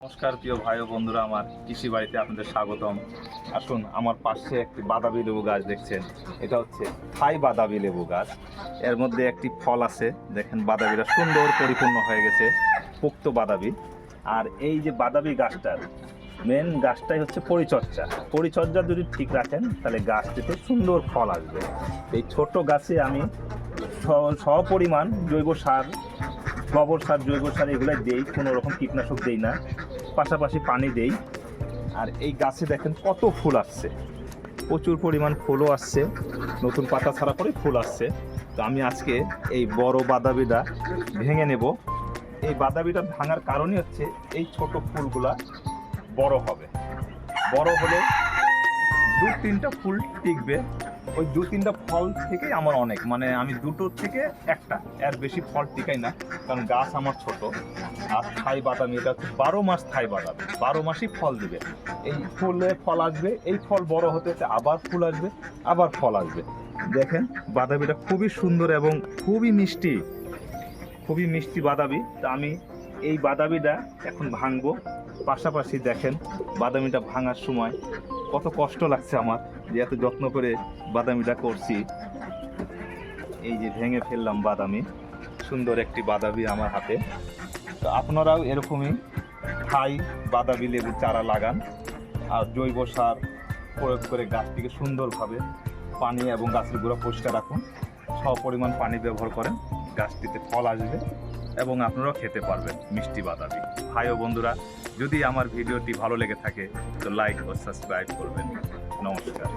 নমস্কার প্রিয় ভাই ও বন্ধুরা, আমার কৃষি বাড়িতে আপনাদের স্বাগতম। আসুন, আমার পাশে একটি বাতাবি লেবু গাছ দেখছেন, এটা হচ্ছে থাই বাতাবি লেবু গাছ। এর মধ্যে একটি ফল আছে, দেখেন বাতাবিটা সুন্দর পরিপূর্ণ হয়ে গেছে, পোক্ত বাতাবি। আর এই যে বাতাবি গাছটার মেন গাছটাই হচ্ছে পরিচর্যা যদি ঠিক রাখেন তাহলে গাছটিতে সুন্দর ফল আসবে। এই ছোট গাছে আমি সপরিমাণ জৈব সার, গোবর সার, জৈব সার এগুলাই দেই, কোনো রকম কীটনাশক দেই না, পাশাপাশি পানি দেই। আর এই গাছে দেখেন কত ফুল আসছে, প্রচুর পরিমাণ ফুলও আসছে, নতুন পাতা ছাড়া পরে ফুল আসছে। তো আমি আজকে এই বড় বাতাবিটা ভেঙে নেব। এই বাতাবিটা ভাঙার কারণই হচ্ছে এই ছোট ফুলগুলা বড় হবে, বড় হলে দু তিনটা ফুল টিকবে। ওই দু তিনটা ফল থেকে আমার অনেক, মানে আমি দুটোর থেকে একটা, এর বেশি ফল টিকাই না, কারণ গাছ আমার ছোট। আর থাই বাদামি, এটা হচ্ছে 12 মাস থাই বাদামি, 12 মাসই ফল দিবে। এই ফুলে ফল আসবে, এই ফল বড় হতে হতে আবার ফুল আসবে, আবার ফল আসবে। দেখেন বাদামিটা খুবই সুন্দর এবং খুবই মিষ্টি, খুবই মিষ্টি বাদামি। তা আমি এই বাদামিটা এখন ভাঙবো। পাশাপাশি দেখেন বাদামিটা ভাঙার সময় কত কষ্ট লাগছে আমার, যে এত যত্ন করে বাদামিটা করছি। এই যে ভেঙে ফেললাম বাদামি, সুন্দর একটি বাদামি আমার হাতে। তো আপনারাও এরকমই থাই বাদামি লেবুর চারা লাগান, আর জৈব সার প্রয়োগ করে গাছটিকে সুন্দরভাবে পানি এবং গাছের গোড়া পরিষ্কার রাখুন। পরিমাণ পানি ব্যবহার করেন, গাছটিতে ফল আসবে এবং আপনারাও খেতে পারবেন মিষ্টি বাদামি। ভাই ও বন্ধুরা, যদি আমার ভিডিওটি ভালো লেগে থাকে তো লাইক ও সাবস্ক্রাইব করবেন। নমস্কার।